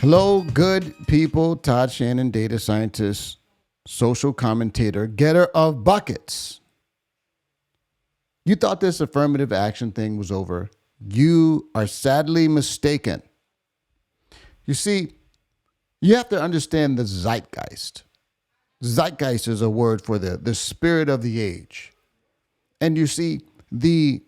Hello, good people. Todd Shannon, data scientist, social commentator, getter of buckets. You thought this affirmative action thing was over. You are sadly mistaken. You see, you have to understand the zeitgeist. Zeitgeist is a word for the spirit of the age. And you see, the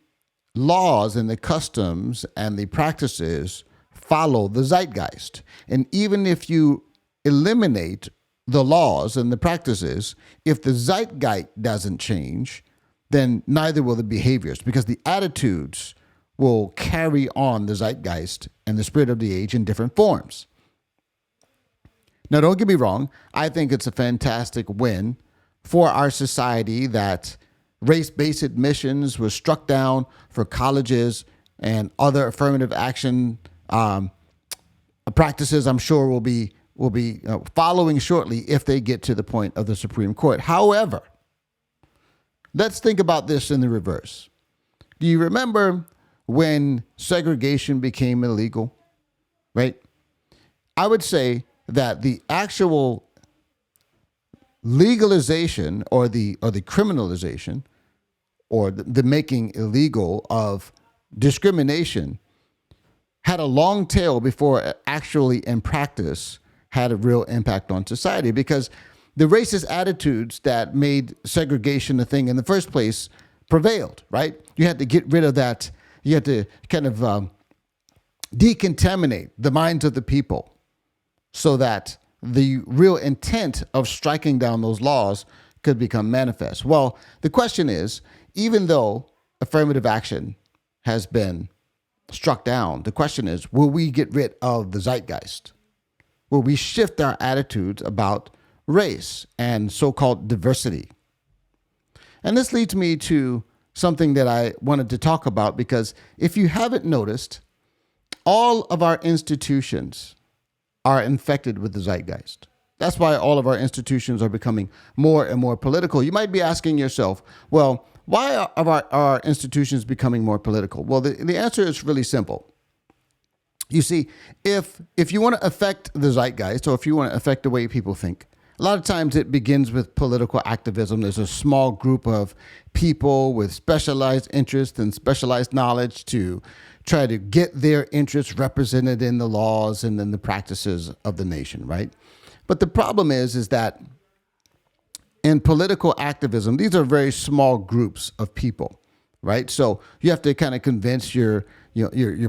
laws and the customs and the practices follow the zeitgeist. And even if you eliminate the laws and the practices, if the zeitgeist doesn't change, then neither will the behaviors, because the attitudes will carry on the zeitgeist and the spirit of the age in different forms. Now, don't get me wrong. I think it's a fantastic win for our society that race-based admissions was struck down for colleges, and other affirmative action practices, I'm sure, will be following shortly if they get to the point of the Supreme Court. However, let's think about this in the reverse. Do you remember when segregation became illegal? Right? I would say that the actual legalization or the criminalization or the making illegal of discrimination had a long tail before it actually in practice had a real impact on society, because the racist attitudes that made segregation a thing in the first place prevailed, right? You had to get rid of that. You had to kind of decontaminate the minds of the people so that the real intent of striking down those laws could become manifest. Well, the question is, even though affirmative action has been struck down, the question is, will we get rid of the zeitgeist? Will we shift our attitudes about race and so-called diversity? And this leads me to something that I wanted to talk about, because if you haven't noticed, all of our institutions are infected with the zeitgeist. That's why all of our institutions are becoming more and more political. You might be asking yourself, well, why are our institutions becoming more political? Well, the answer is really simple. You see, if you want to affect the zeitgeist, or if you want to affect the way people think, a lot of times it begins with political activism. There's a small group of people with specialized interests and specialized knowledge to try to get their interests represented in the laws and in the practices of the nation, right? But the problem is that in political activism, these are very small groups of people, right? So you have to kind of convince your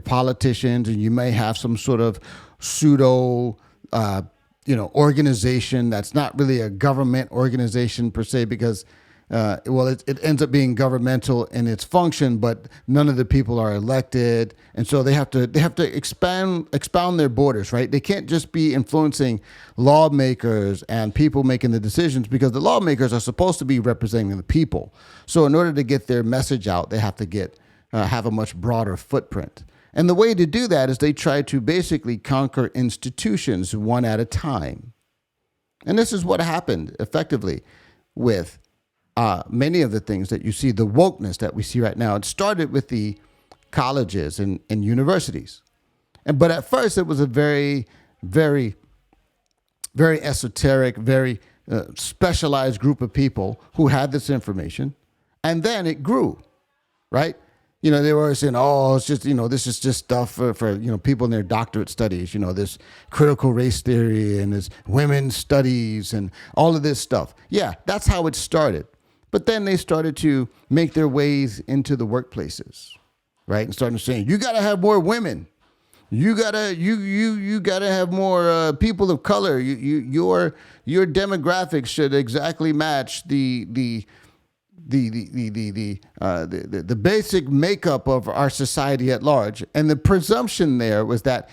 politicians, and you may have some sort of pseudo organization that's not really a government organization per se, because it ends up being governmental in its function, but none of the people are elected, and so they have to expound their borders, right? They can't just be influencing lawmakers and people making the decisions, because the lawmakers are supposed to be representing the people. So in order to get their message out, they have to have a much broader footprint. And the way to do that is they try to basically conquer institutions one at a time. And this is what happened effectively with many of the things that you see, the wokeness that we see right now. It started with the colleges and universities. But at first it was a very, very, very esoteric, very specialized group of people who had this information. And then it grew, right? They were saying, oh, it's just, this is just stuff for people in their doctorate studies, this critical race theory and this women's studies and all of this stuff. Yeah, that's how it started. But then they started to make their ways into the workplaces, right? And started saying, you got to have more women. You gotta have more people of color. Your demographics should exactly match the basic makeup of our society at large. And the presumption there was that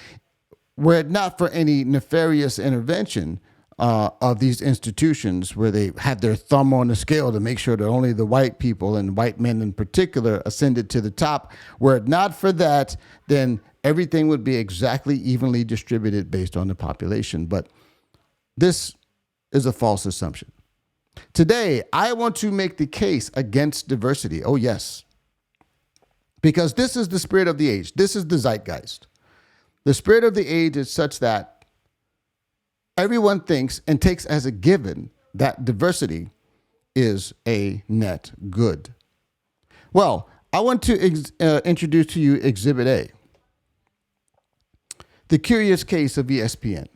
were it not for any nefarious intervention of these institutions, where they had their thumb on the scale to make sure that only the white people, and white men in particular, ascended to the top, were it not for that, then everything would be exactly evenly distributed based on the population. But this is a false assumption. Today, I want to make the case against diversity. Oh, yes. Because this is the spirit of the age. This is the zeitgeist. The spirit of the age is such that everyone thinks and takes as a given that diversity is a net good. Well, I want to introduce to you Exhibit A, the curious case of ESPN.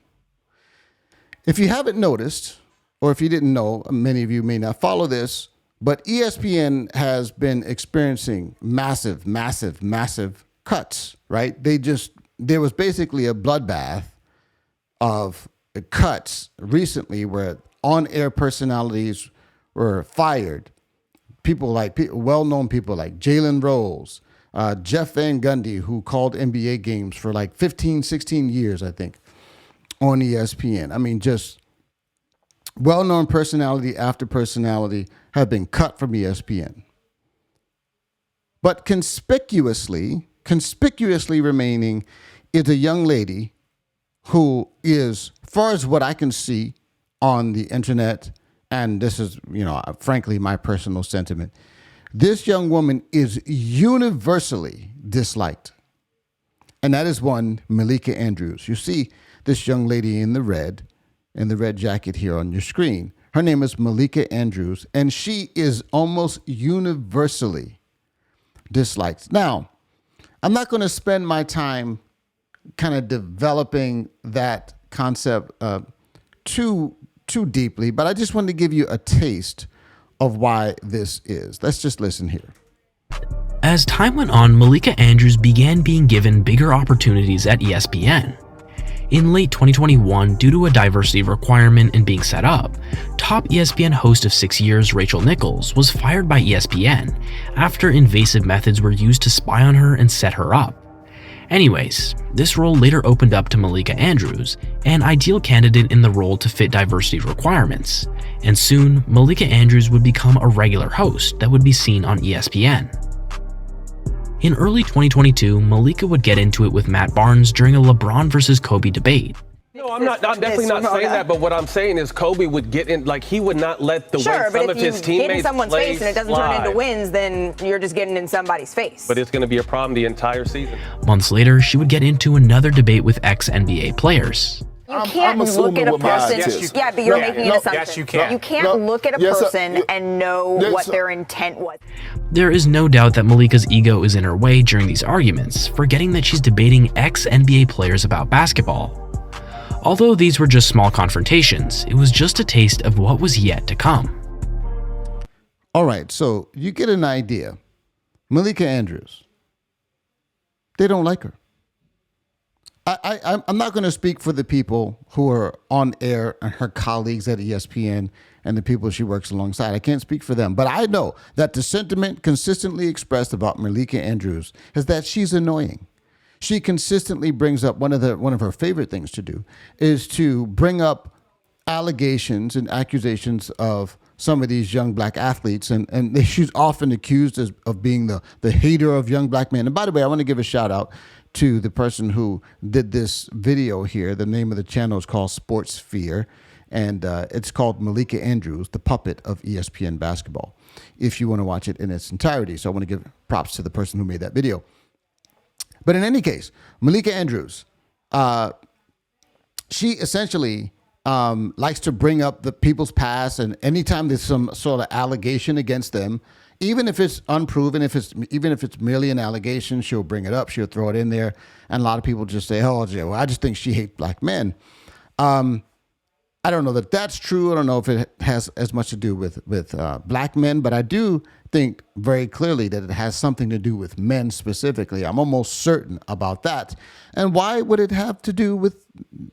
If you haven't noticed, or if you didn't know, many of you may not follow this, but ESPN has been experiencing massive cuts, right? There was basically a bloodbath of cuts recently where on-air personalities were fired. Well-known people like Jalen Rose, Jeff Van Gundy, who called NBA games for like 15, 16 years, I think, on ESPN. I mean, just well-known personality after personality have been cut from ESPN. But conspicuously remaining is a young lady who is, far as what I can see on the internet, and this is, frankly, my personal sentiment, this young woman is universally disliked. And that is one Malika Andrews. You see this young lady in the red jacket here on your screen. Her name is Malika Andrews, and she is almost universally disliked. Now, I'm not going to spend my time kind of developing that concept too deeply, but I just wanted to give you a taste of why this is. Let's just listen here. As time went on, Malika Andrews began being given bigger opportunities at ESPN. In late 2021, due to a diversity requirement and being set up, top ESPN host of 6 years Rachel Nichols was fired by ESPN after invasive methods were used to spy on her and set her up. Anyways, this role later opened up to Malika Andrews, an ideal candidate in the role to fit diversity requirements, and soon Malika Andrews would become a regular host that would be seen on ESPN. In early 2022, Malika would get into it with Matt Barnes during a LeBron versus Kobe debate. No, I'm definitely not saying that, but what I'm saying is Kobe would get in, like he would not let the way some of his teammates play. Get in someone's face and it doesn't turn into wins, then you're just getting in somebody's face. But it's going to be a problem the entire season. Months later, she would get into another debate with ex-NBA players. You can't look at a person. Yeah, but you're making an assumption. Yes, you can. You can't look at a person and know what their intent was. There is no doubt that Malika's ego is in her way during these arguments, forgetting that she's debating ex-NBA players about basketball. Although these were just small confrontations, it was just a taste of what was yet to come. All right, so you get an idea. Malika Andrews, they don't like her. I'm not going to speak for the people who are on air and her colleagues at ESPN and the people she works alongside. I can't speak for them, but I know that the sentiment consistently expressed about Malika Andrews is that she's annoying. She consistently brings up one of her favorite things to do is to bring up allegations and accusations of some of these young black athletes, and she's often accused of being the hater of young black men. And by the way, I want to give a shout out to the person who did this video here. The name of the channel is called Sports Sphere, and it's called Malika Andrews, the puppet of ESPN basketball, if you want to watch it in its entirety. So I want to give props to the person who made that video. But in any case, Malika Andrews, she essentially likes to bring up the people's past, and anytime there's some sort of allegation against them, even if it's unproven, even if it's merely an allegation, she'll bring it up, she'll throw it in there, and a lot of people just say, "Oh, well, I just think she hates black men." I don't know that that's true. I don't know if it has as much to do with black men, but I do think very clearly that it has something to do with men specifically. I'm almost certain about that. And why would it have to do with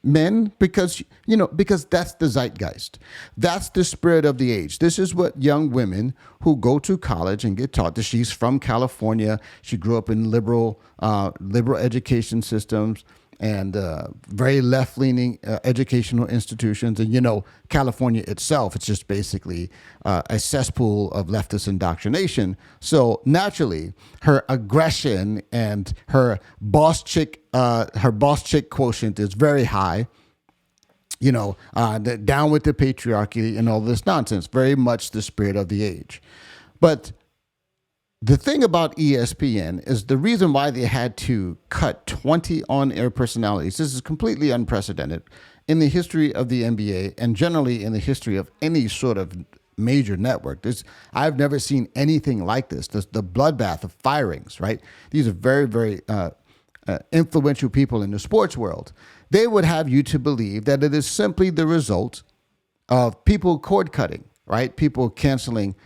men? Because that's the zeitgeist. That's the spirit of the age. This is what young women who go to college and get taught. That she's from California. She grew up in liberal education systems and very left-leaning educational institutions. And, California itself, it's just basically a cesspool of leftist indoctrination. So naturally, her aggression and her boss chick quotient is very high. Down with the patriarchy and all this nonsense, very much the spirit of the age. But the thing about ESPN is the reason why they had to cut 20 on-air personalities. This is completely unprecedented in the history of the NBA and generally in the history of any sort of major network. I've never seen anything like this. The bloodbath of firings, right? These are very, very influential people in the sports world. They would have you to believe that it is simply the result of people cord cutting, right? People canceling,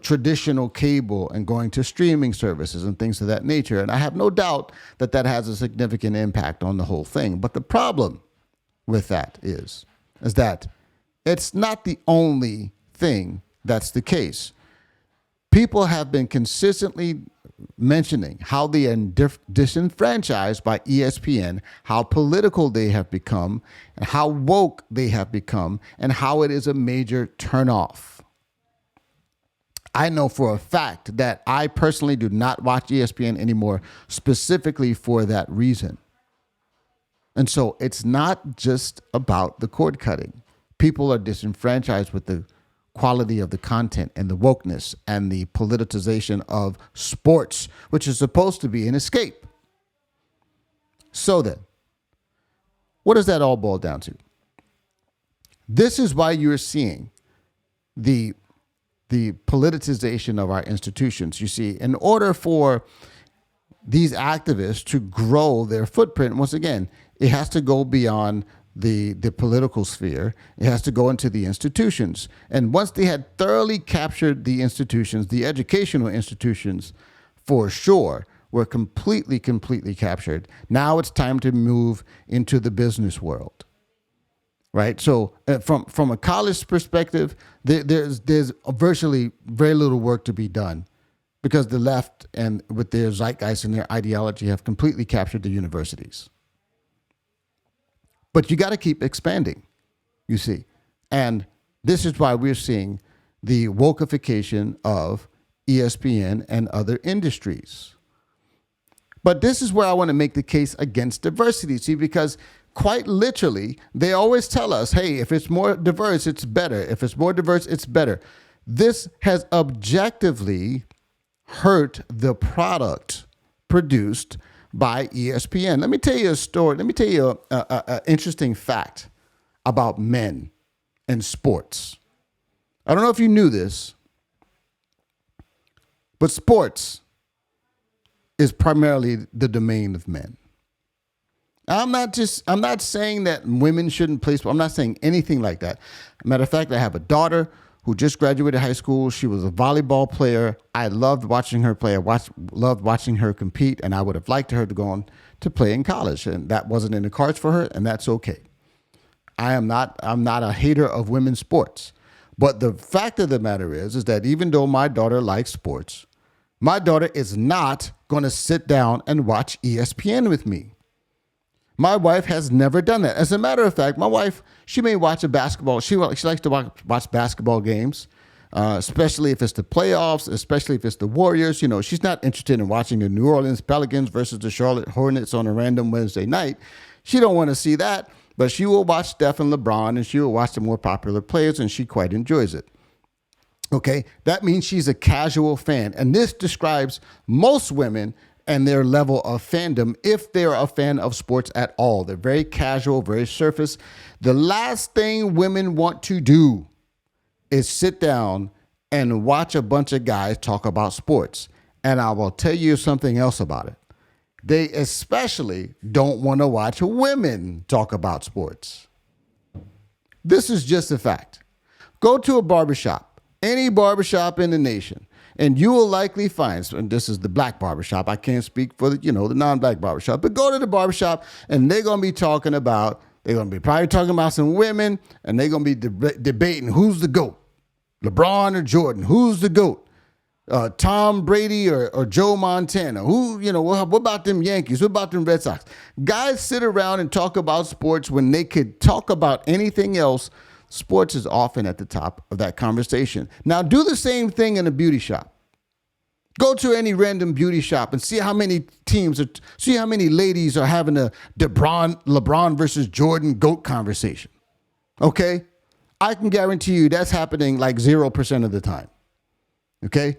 traditional cable and going to streaming services and things of that nature. And I have no doubt that that has a significant impact on the whole thing. But the problem with that is that it's not the only thing that's the case. People have been consistently mentioning how they are disenfranchised by ESPN, how political they have become, and how woke they have become, and how it is a major turnoff. I know for a fact that I personally do not watch ESPN anymore, specifically for that reason. And so it's not just about the cord cutting. People are disenfranchised with the quality of the content and the wokeness and the politicization of sports, which is supposed to be an escape. So then, what does that all boil down to? This is why you're seeing the politicization of our institutions. You see, in order for these activists to grow their footprint, once again, it has to go beyond the political sphere. It has to go into the institutions. And once they had thoroughly captured the institutions, the educational institutions for sure were completely captured. Now it's time to move into the business world. Right. So from a college perspective, there's virtually very little work to be done because the left and with their zeitgeist and their ideology have completely captured the universities. But you got to keep expanding, you see. And this is why we're seeing the wokeification of ESPN and other industries. But this is where I want to make the case against diversity, see, because quite literally, they always tell us, hey, if it's more diverse, it's better. If it's more diverse, it's better. This has objectively hurt the product produced by ESPN. Let me tell you a story. Let me tell you an interesting fact about men and sports. I don't know if you knew this, but sports is primarily the domain of men. I'm not saying that women shouldn't play sport. I'm not saying anything like that. Matter of fact, I have a daughter who just graduated high school. She was a volleyball player. I loved watching her play. Loved watching her compete, and I would have liked her to go on to play in college, and that wasn't in the cards for her, and that's okay. I'm not a hater of women's sports. But the fact of the matter is that even though my daughter likes sports, my daughter is not going to sit down and watch ESPN with me. My wife has never done that. As a matter of fact, my wife, she may watch a basketball. She likes to watch basketball games, especially if it's the playoffs, especially if it's the Warriors. She's not interested in watching the New Orleans Pelicans versus the Charlotte Hornets on a random Wednesday night. She don't want to see that, but she will watch Steph and LeBron, and she will watch the more popular players, and she quite enjoys it. Okay, that means she's a casual fan, and this describes most women and their level of fandom, if they're a fan of sports at all. They're very casual, very surface. The last thing women want to do is sit down and watch a bunch of guys talk about sports. And I will tell you something else about it. They especially don't want to watch women talk about sports. This is just a fact. Go to a barbershop, any barbershop in the nation, and you will likely find, and this is the black barbershop, I can't speak for the non-black barbershop, but go to the barbershop and they're going to be probably talking about some women, and they're going to be debating who's the GOAT, LeBron or Jordan, who's the GOAT, Tom Brady or Joe Montana, what about them Yankees, what about them Red Sox? Guys sit around and talk about sports when they could talk about anything else. Sports is often at the top of that conversation. Now, do the same thing in a beauty shop. Go to any random beauty shop and see how many ladies are having a LeBron versus Jordan GOAT conversation. Okay? I can guarantee you that's happening like 0% of the time. Okay?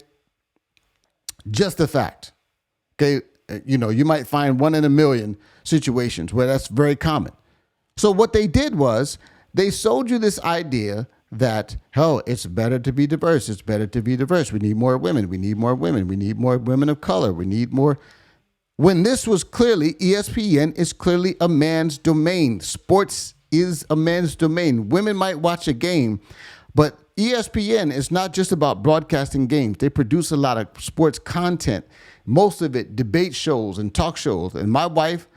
Just a fact. Okay? You might find 1 in a million situations where that's very common. So what they did was they sold you this idea that, hell, it's better to be diverse. It's better to be diverse. We need more women. We need more women. We need more women of color. We need more. When this was clearly, ESPN is clearly a man's domain. Sports is a man's domain. Women might watch a game, but ESPN is not just about broadcasting games. They produce a lot of sports content, most of it debate shows and talk shows. And my wife,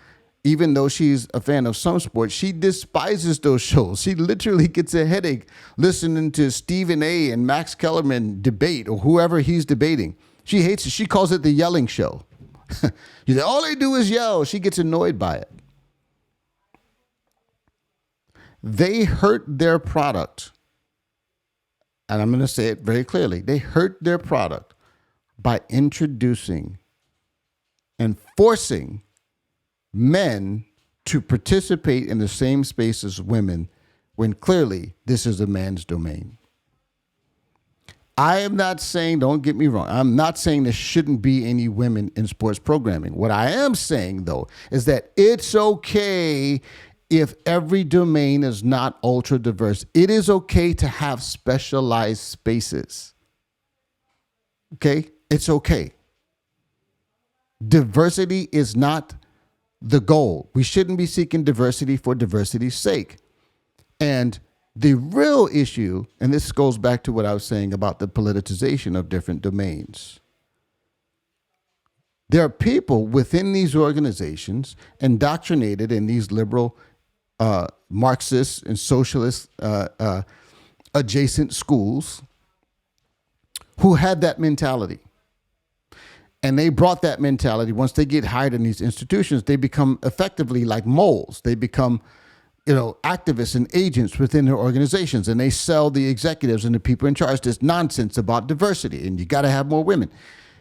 even though she's a fan of some sports, she despises those shows. She literally gets a headache listening to Stephen A. and Max Kellerman debate or whoever he's debating. She hates it. She calls it the yelling show. All they do is yell. She gets annoyed by it. They hurt their product. And I'm going to say it very clearly. They hurt their product by introducing and forcing men to participate in the same space as women when clearly this is a man's domain. I am not saying, don't get me wrong, I'm not saying there shouldn't be any women in sports programming. What I am saying, though, is that it's okay if every domain is not ultra diverse. It is okay to have specialized spaces. Okay? It's okay. Diversity is not the goal. We shouldn't be seeking diversity for diversity's sake. And the real issue, and this goes back to what I was saying about the politicization of different domains. There are people within these organizations indoctrinated in these liberal, Marxist and socialist adjacent schools who had that mentality. And they brought that mentality. Once they get hired in these institutions, they become effectively like moles. They become, activists and agents within their organizations, and they sell the executives and the people in charge this nonsense about diversity, and you got to have more women.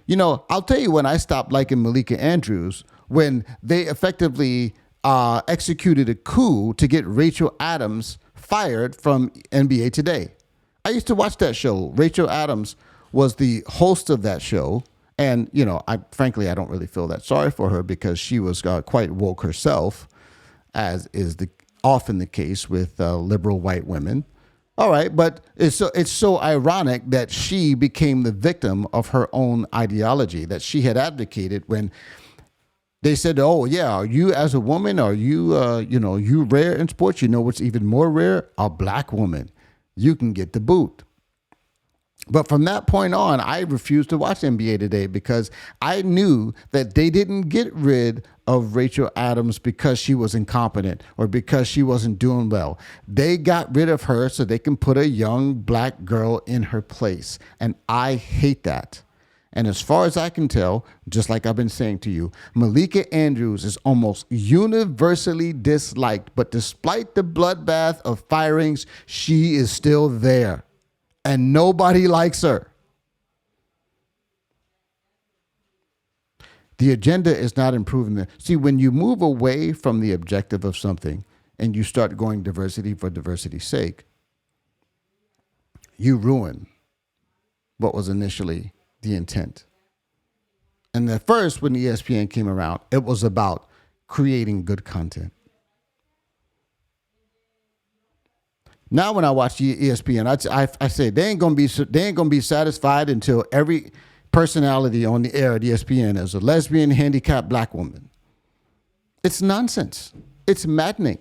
I'll tell you when I stopped liking Malika Andrews, when they effectively executed a coup to get Rachel Adams fired from NBA Today. I used to watch that show. Rachel Adams was the host of that show. And, I don't really feel that sorry for her because she was quite woke herself, as is often the case with liberal white women. All right, but it's so ironic that she became the victim of her own ideology that she had advocated when they said, "Oh yeah, are you as a woman? Are you you rare in sports? You know what's even more rare? A black woman. You can get the boot." But from that point on, I refused to watch NBA Today because I knew that they didn't get rid of Rachel Adams because she was incompetent or because she wasn't doing well. They got rid of her so they can put a young black girl in her place. And I hate that. And as far as I can tell, just like I've been saying to you, Malika Andrews is almost universally disliked. But despite the bloodbath of firings, she is still there. And nobody likes her. The agenda is not improving the. See, when you move away from the objective of something and you start going diversity for diversity's sake, you ruin what was initially the intent. And at first, when ESPN came around, it was about creating good content. Now, when I watch ESPN, I say they ain't gonna be satisfied until every personality on the air at ESPN is a lesbian, handicapped black woman. It's nonsense. It's maddening.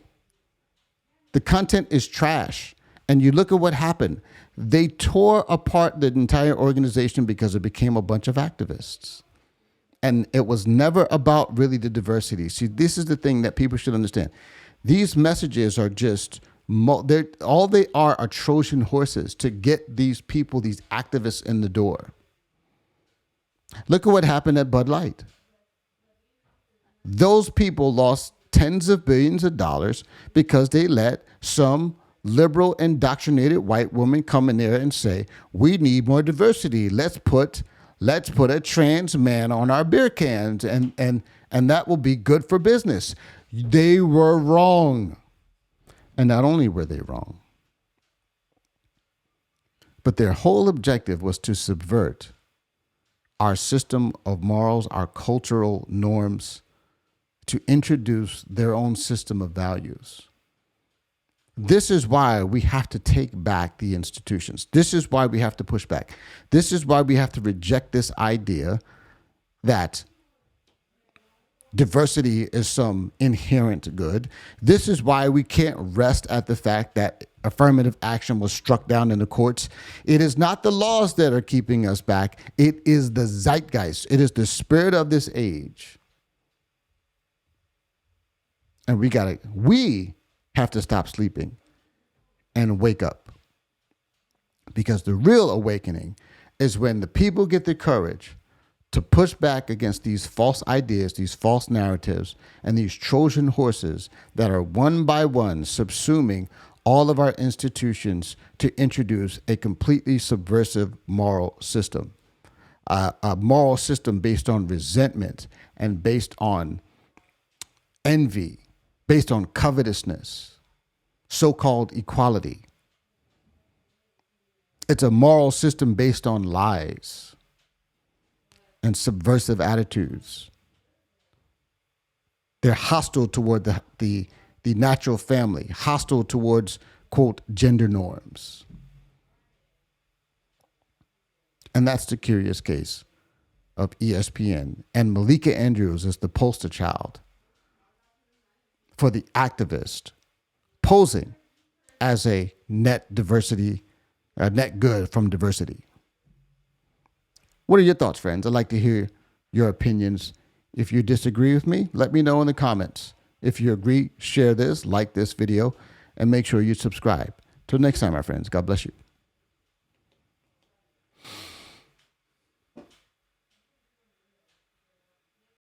The content is trash. And you look at what happened. They tore apart the entire organization because it became a bunch of activists. And it was never about really the diversity. See, this is the thing that people should understand. These messages are just all they are Trojan horses to get these people, these activists in the door. Look at what happened at Bud Light. Those people lost tens of billions of dollars because they let some liberal indoctrinated white woman come in there and say, we need more diversity. Let's put a trans man on our beer cans and that will be good for business. They were wrong. And not only were they wrong, but their whole objective was to subvert our system of morals, our cultural norms, to introduce their own system of values. This is why we have to take back the institutions. This is why we have to push back. This is why we have to reject this idea that diversity is some inherent good. This is why we can't rest at the fact that affirmative action was struck down in the courts. It is not the laws that are keeping us back. It is the zeitgeist. It is the spirit of this age. And we have to stop sleeping and wake up. Because the real awakening is when the people get the courage to push back against these false ideas, these false narratives, and these Trojan horses that are one by one subsuming all of our institutions to introduce a completely subversive moral system, a moral system based on resentment and based on envy, based on covetousness, so-called equality. It's a moral system based on lies and subversive attitudes. They're hostile toward the natural family, hostile towards, quote, gender norms. And that's the curious case of ESPN. And Malika Andrews is the poster child for the activist posing as a net good from diversity. What are your thoughts, friends? I'd like to hear your opinions. If you disagree with me, let me know in the comments. If you agree, share this, like this video, and make sure you subscribe. Till next time, my friends, God bless you.